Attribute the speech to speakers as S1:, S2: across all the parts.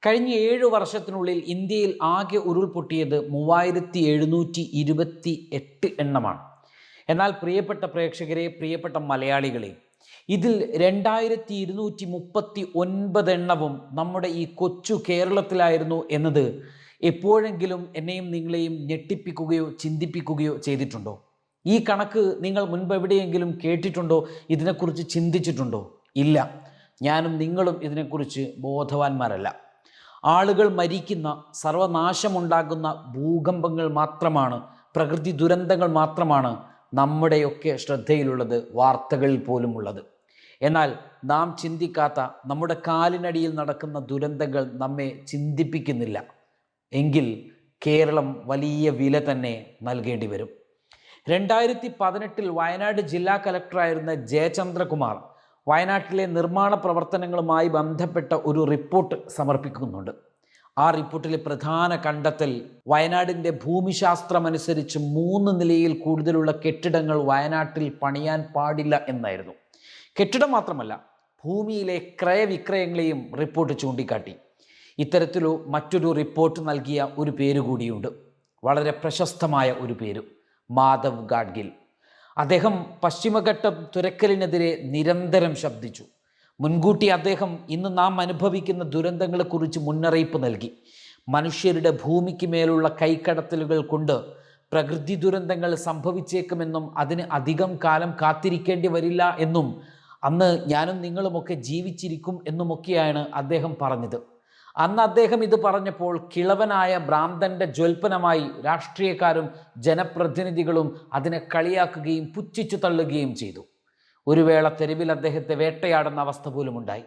S1: കഴിഞ്ഞ 7 വർഷത്തിനുള്ളിൽ ഇന്ത്യയിൽ ആകെ ഉരുൾപൊട്ടിയത് 3728 എണ്ണമാണ്. എന്നാൽ പ്രിയപ്പെട്ട പ്രേക്ഷകരെ, പ്രിയപ്പെട്ട മലയാളികളെ, ഇതിൽ 2239 എണ്ണവും നമ്മുടെ ഈ കൊച്ചു കേരളത്തിലായിരുന്നു എന്നത് എപ്പോഴെങ്കിലും എന്നെയും നിങ്ങളെയും ഞെട്ടിപ്പിക്കുകയോ ചിന്തിപ്പിക്കുകയോ ചെയ്തിട്ടുണ്ടോ? ഈ കണക്ക് നിങ്ങൾ മുൻപ് എവിടെയെങ്കിലും കേട്ടിട്ടുണ്ടോ? ഇതിനെക്കുറിച്ച് ചിന്തിച്ചിട്ടുണ്ടോ? ഇല്ല. ഞാനും നിങ്ങളും ഇതിനെക്കുറിച്ച് ബോധവാന്മാരല്ല. ആളുകൾ മരിക്കുന്ന, സർവനാശമുണ്ടാകുന്ന ഭൂകമ്പങ്ങൾ മാത്രമാണ്, പ്രകൃതി ദുരന്തങ്ങൾ മാത്രമാണ് നമ്മുടെയൊക്കെ ശ്രദ്ധയിലുള്ളത്, വാർത്തകളിൽ പോലും ഉള്ളത്. എന്നാൽ നാം ചിന്തിക്കാത്ത, നമ്മുടെ കാലിനടിയിൽ നടക്കുന്ന ദുരന്തങ്ങൾ നമ്മെ ചിന്തിപ്പിക്കുന്നില്ല. എങ്കിൽ കേരളം വലിയ വില തന്നെ നൽകേണ്ടി വരും. 2018 വയനാട് ജില്ലാ കലക്ടറായിരുന്ന ജയചന്ദ്രകുമാർ വയനാട്ടിലെ നിർമ്മാണ പ്രവർത്തനങ്ങളുമായി ബന്ധപ്പെട്ട ഒരു റിപ്പോർട്ട് സമർപ്പിക്കുന്നുണ്ട്. ആ റിപ്പോർട്ടിലെ പ്രധാന കണ്ടെത്തൽ വയനാടിൻ്റെ ഭൂമിശാസ്ത്രമനുസരിച്ച് 3 നിലയിൽ കൂടുതലുള്ള കെട്ടിടങ്ങൾ വയനാട്ടിൽ പണിയാൻ പാടില്ല എന്നായിരുന്നു. കെട്ടിടം മാത്രമല്ല, ഭൂമിയിലെ ക്രയവിക്രയങ്ങളെയും റിപ്പോർട്ട് ചൂണ്ടിക്കാട്ടി. ഇത്തരത്തിലൊരു മറ്റൊരു റിപ്പോർട്ട് നൽകിയ ഒരു പേര് കൂടിയുണ്ട്, വളരെ പ്രശസ്തമായ ഒരു പേര്, മാധവ് ഗാഡ്ഗിൽ. അദ്ദേഹം പശ്ചിമഘട്ട തുരക്കലിനെതിരെ നിരന്തരം ശബ്ദിച്ചു. മുൻകൂട്ടി അദ്ദേഹം ഇന്ന് നാം അനുഭവിക്കുന്ന ദുരന്തങ്ങളെക്കുറിച്ച് മുന്നറിയിപ്പ് നൽകി. മനുഷ്യരുടെ ഭൂമിക്ക് മേലുള്ള കൈക്കടത്തലുകൾ കൊണ്ട് പ്രകൃതി ദുരന്തങ്ങൾ സംഭവിച്ചേക്കുമെന്നും അതിന് അധികം കാലം കാത്തിരിക്കേണ്ടി വരില്ല എന്നും അന്ന് ഞാനും നിങ്ങളുമൊക്കെ ജീവിച്ചിരിക്കും എന്നുമൊക്കെയാണ് അദ്ദേഹം പറഞ്ഞത്. അന്ന് അദ്ദേഹം ഇത് പറഞ്ഞപ്പോൾ കിളവനായ ഭ്രാന്തൻ്റെ ജ്വൽപ്പനമായി രാഷ്ട്രീയക്കാരും ജനപ്രതിനിധികളും അതിനെ കളിയാക്കുകയും പുച്ഛിച്ചു തള്ളുകയും ചെയ്തു. ഒരു വേള തെരുവിൽ അദ്ദേഹത്തെ വേട്ടയാടുന്ന അവസ്ഥ പോലും ഉണ്ടായി.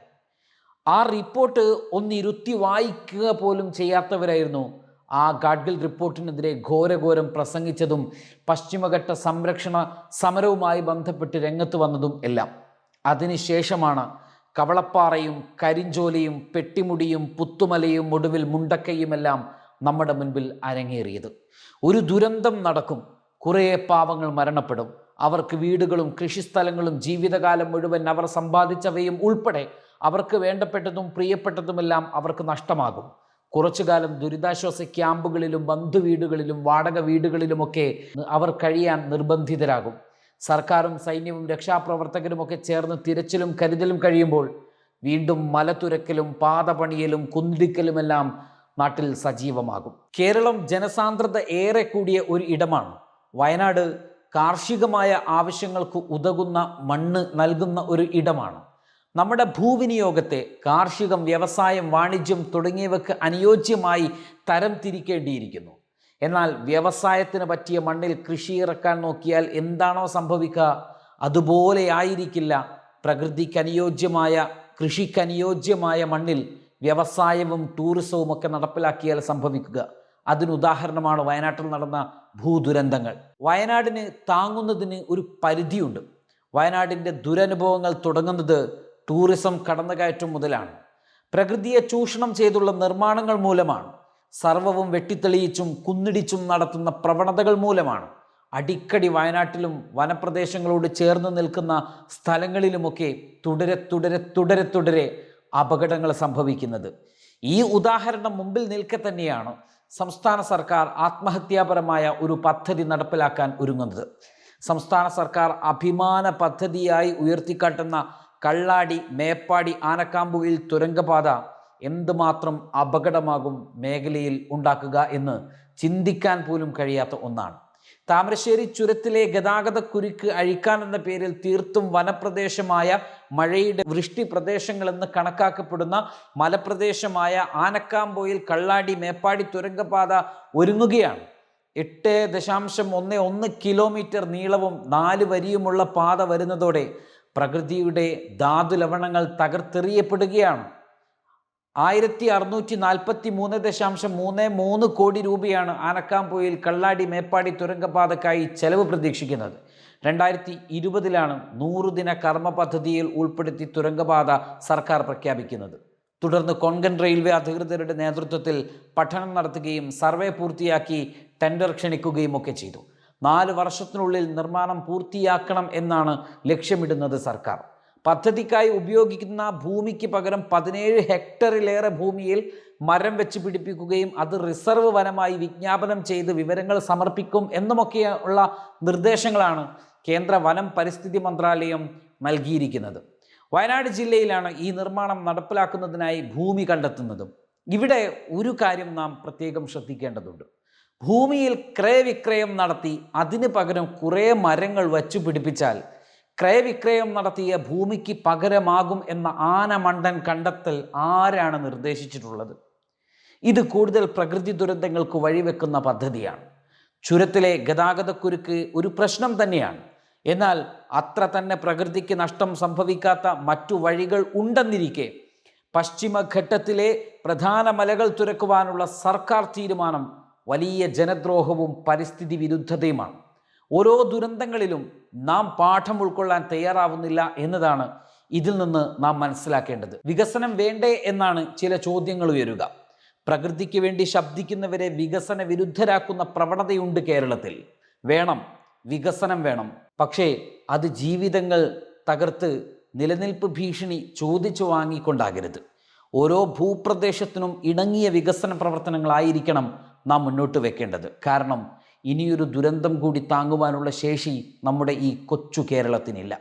S1: ആ റിപ്പോർട്ട് ഒന്നിരുത്തി വായിക്കുക പോലും ചെയ്യാത്തവരായിരുന്നു ആ ഗാഡ്ഗിൽ റിപ്പോർട്ടിനെതിരെ ഘോരഘോരം പ്രസംഗിച്ചതും പശ്ചിമഘട്ട സംരക്ഷണ സമരവുമായി ബന്ധപ്പെട്ട് രംഗത്ത് വന്നതും എല്ലാം. അതിനുശേഷമാണ് കവളപ്പാറയും കരിഞ്ചോലയും പെട്ടിമുടിയും പുത്തുമലയും ഒടുവിൽ മുണ്ടക്കയുമെല്ലാം നമ്മുടെ മുൻപിൽ അരങ്ങേറിയത്. ഒരു ദുരന്തം നടക്കും, കുറേ പാവങ്ങൾ മരണപ്പെടും, അവർക്ക് വീടുകളും കൃഷിസ്ഥലങ്ങളും ജീവിതകാലം മുഴുവൻ അവർ സമ്പാദിച്ചവയും ഉൾപ്പെടെ അവർക്ക് വേണ്ടപ്പെട്ടതും പ്രിയപ്പെട്ടതുമെല്ലാം അവർക്ക് നഷ്ടമാകും. കുറച്ചു കാലം ദുരിതാശ്വാസ ക്യാമ്പുകളിലും ബന്ധുവീടുകളിലും വാടക വീടുകളിലുമൊക്കെ അവർ കഴിയാൻ നിർബന്ധിതരാകും. സർക്കാരും സൈന്യവും രക്ഷാപ്രവർത്തകരുമൊക്കെ ചേർന്ന് തിരച്ചിലും കരുതലും കഴിയുമ്പോൾ വീണ്ടും മലതുരക്കലും പാതപണിയലും കുന്തിരിക്കലുമെല്ലാം നാട്ടിൽ സജീവമാകും. കേരളം ജനസാന്ദ്രത ഏറെ കൂടിയ ഒരു ഇടമാണ്. വയനാട് കാർഷികമായ ആവശ്യങ്ങൾക്ക് ഉതകുന്ന മണ്ണ് നൽകുന്ന ഒരു ഇടമാണ്. നമ്മുടെ ഭൂവിനിയോഗത്തെ കാർഷികം, വ്യവസായം, വാണിജ്യം തുടങ്ങിയവയ്ക്ക് അനുയോജ്യമായി തരം തിരിക്കേണ്ടിയിരിക്കുന്നു. എന്നാൽ വ്യവസായത്തിന് പറ്റിയ മണ്ണിൽ കൃഷി ഇറക്കാൻ നോക്കിയാൽ എന്താണോ സംഭവിക്കുക, അതുപോലെ ആയിരിക്കില്ല പ്രകൃതിക്കനുയോജ്യമായ, കൃഷിക്കനുയോജ്യമായ മണ്ണിൽ വ്യവസായവും ടൂറിസവും ഒക്കെ നടപ്പിലാക്കിയാൽ സംഭവിക്കുക. അതിനുദാഹരണമാണ് വയനാട്ടിൽ നടന്ന ഭൂദുരന്തങ്ങൾ. വയനാടിന് താങ്ങുന്നതിന് ഒരു പരിധിയുണ്ട്. വയനാടിൻ്റെ ദുരനുഭവങ്ങൾ തുടങ്ങുന്നത് ടൂറിസം കടന്നുകയറ്റം മുതലാണ്. പ്രകൃതിയെ ചൂഷണം ചെയ്തുള്ള നിർമ്മാണങ്ങൾ മൂലമാണ്. സർവവും വെട്ടിത്തെളിയിച്ചും കുന്നിടിച്ചും നടത്തുന്ന പ്രവണതകൾ മൂലമാണ് അടിക്കടി വയനാട്ടിലും വനപ്രദേശങ്ങളോട് ചേർന്ന് നിൽക്കുന്ന സ്ഥലങ്ങളിലുമൊക്കെ തുടരെ തുടരെ തുടരെ തുടരെ അപകടങ്ങൾ സംഭവിക്കുന്നത്. ഈ ഉദാഹരണം മുമ്പിൽ നിൽക്കെ തന്നെയാണ് സംസ്ഥാന സർക്കാർ ആത്മഹത്യാപരമായ ഒരു പദ്ധതി നടപ്പിലാക്കാൻ ഒരുങ്ങുന്നത്. സംസ്ഥാന സർക്കാർ അഭിമാന പദ്ധതിയായി ഉയർത്തിക്കാട്ടുന്ന കള്ളാടി മേപ്പാടി ആനക്കാമ്പുയിൽ തുരങ്കപാത എന്തുമാത്രം അപകടമാകും മേഖലയിൽ ഉണ്ടാക്കുക എന്ന് ചിന്തിക്കാൻ പോലും കഴിയാത്ത ഒന്നാണ്. താമരശ്ശേരി ചുരത്തിലെ ഗതാഗതക്കുരുക്ക് അഴിക്കാനെന്ന പേരിൽ തീർത്തും വനപ്രദേശമായ, മഴയുടെ വൃഷ്ടി പ്രദേശങ്ങളെന്ന് കണക്കാക്കപ്പെടുന്ന മലപ്രദേശമായ ആനക്കാമ്പോയിൽ കള്ളാടി മേപ്പാടി തുരങ്കപാത ഒരുങ്ങുകയാണ്. 8.11 കിലോമീറ്റർ നീളവും 4 വരിയുമുള്ള പാത വരുന്നതോടെ പ്രകൃതിയുടെ ധാതുലവണങ്ങൾ തകർത്തെറിയപ്പെടുകയാണ്. 1643.33 കോടി രൂപയാണ് ആനക്കാംപൊയിൽ കള്ളാടി മേപ്പാടി തുരങ്കപാതക്കായി ചെലവ് പ്രതീക്ഷിക്കുന്നത്. 2020 100 ദിന കർമ്മ പദ്ധതിയിൽ ഉൾപ്പെടുത്തി തുരങ്കപാത സർക്കാർ പ്രഖ്യാപിക്കുന്നത്. തുടർന്ന് കൊങ്കൺ റെയിൽവേ അധികൃതരുടെ നേതൃത്വത്തിൽ പഠനം നടത്തുകയും സർവേ പൂർത്തിയാക്കി ടെൻഡർ ക്ഷണിക്കുകയും ഒക്കെ ചെയ്തു. 4 വർഷത്തിനുള്ളിൽ നിർമ്മാണം പൂർത്തിയാക്കണം എന്നാണ് ലക്ഷ്യമിടുന്നത് സർക്കാർ. പദ്ധതിക്കായി ഉപയോഗിക്കുന്ന ഭൂമിക്ക് പകരം 17 ഹെക്ടറിലേറെ ഭൂമിയിൽ മരം വെച്ച് പിടിപ്പിക്കുകയും അത് റിസർവ് വനമായി വിജ്ഞാപനം ചെയ്ത് വിവരങ്ങൾ സമർപ്പിക്കും എന്നുമൊക്കെയുള്ള നിർദ്ദേശങ്ങളാണ് കേന്ദ്ര വനം പരിസ്ഥിതി മന്ത്രാലയം നൽകിയിരിക്കുന്നത്. വയനാട് ജില്ലയിലാണ് ഈ നിർമ്മാണം നടപ്പിലാക്കുന്നതിനായി ഭൂമി കണ്ടെത്തുന്നതും. ഇവിടെ ഒരു കാര്യം നാം പ്രത്യേകം ശ്രദ്ധിക്കേണ്ടതുണ്ട്. ഭൂമിയിൽ ക്രയവിക്രയം നടത്തി അതിന് പകരം കുറേ മരങ്ങൾ വച്ചു പിടിപ്പിച്ചാൽ ക്രയവിക്രയം നടത്തിയ ഭൂമിക്ക് പകരമാകും എന്ന ആനമണ്ടൻ കണ്ടെത്തൽ ആരാണ് നിർദ്ദേശിച്ചിട്ടുള്ളത്? ഇത് കൂടുതൽ പ്രകൃതി ദുരന്തങ്ങൾക്ക് വഴിവെക്കുന്ന പദ്ധതിയാണ്. ചുരത്തിലെ ഗതാഗതക്കുരുക്ക് ഒരു പ്രശ്നം തന്നെയാണ്. എന്നാൽ അത്ര തന്നെ പ്രകൃതിക്ക് നഷ്ടം സംഭവിക്കാത്ത മറ്റു വഴികൾ ഉണ്ടെന്നിരിക്കെ പശ്ചിമഘട്ടത്തിലെ പ്രധാന മലകൾ തുരക്കുവാനുള്ള സർക്കാർ തീരുമാനം വലിയ ജനദ്രോഹവും പരിസ്ഥിതി വിരുദ്ധതയുമാണ്. ഓരോ ദുരന്തങ്ങളിലും നാം പാഠം ഉൾക്കൊള്ളാൻ തയ്യാറാവുന്നില്ല എന്നതാണ് ഇതിൽ നിന്ന് നാം മനസ്സിലാക്കേണ്ടത്. വികസനം വേണ്ടേ എന്നാണ് ചില ചോദ്യങ്ങൾ ഉയരുക. പ്രകൃതിക്ക് വേണ്ടി ശബ്ദിക്കുന്നവരെ വികസന വിരുദ്ധരാക്കുന്ന പ്രവണതയുണ്ട് കേരളത്തിൽ. വേണം, വികസനം വേണം. പക്ഷേ അത് ജീവിതങ്ങൾ തകർത്ത് നിലനിൽപ്പ് ഭീഷണി ചോദിച്ചു വാങ്ങിക്കൊണ്ടാകരുത്. ഓരോ ഭൂപ്രദേശത്തിനും ഇണങ്ങിയ വികസന പ്രവർത്തനങ്ങളായിരിക്കണം നാം മുന്നോട്ട് വെക്കേണ്ടത്. കാരണം ഇനിയൊരു ദുരന്തം കൂടി താങ്ങുവാനുള്ള ശേഷി നമ്മുടെ ഈ കൊച്ചു കേരളത്തിനില്ല.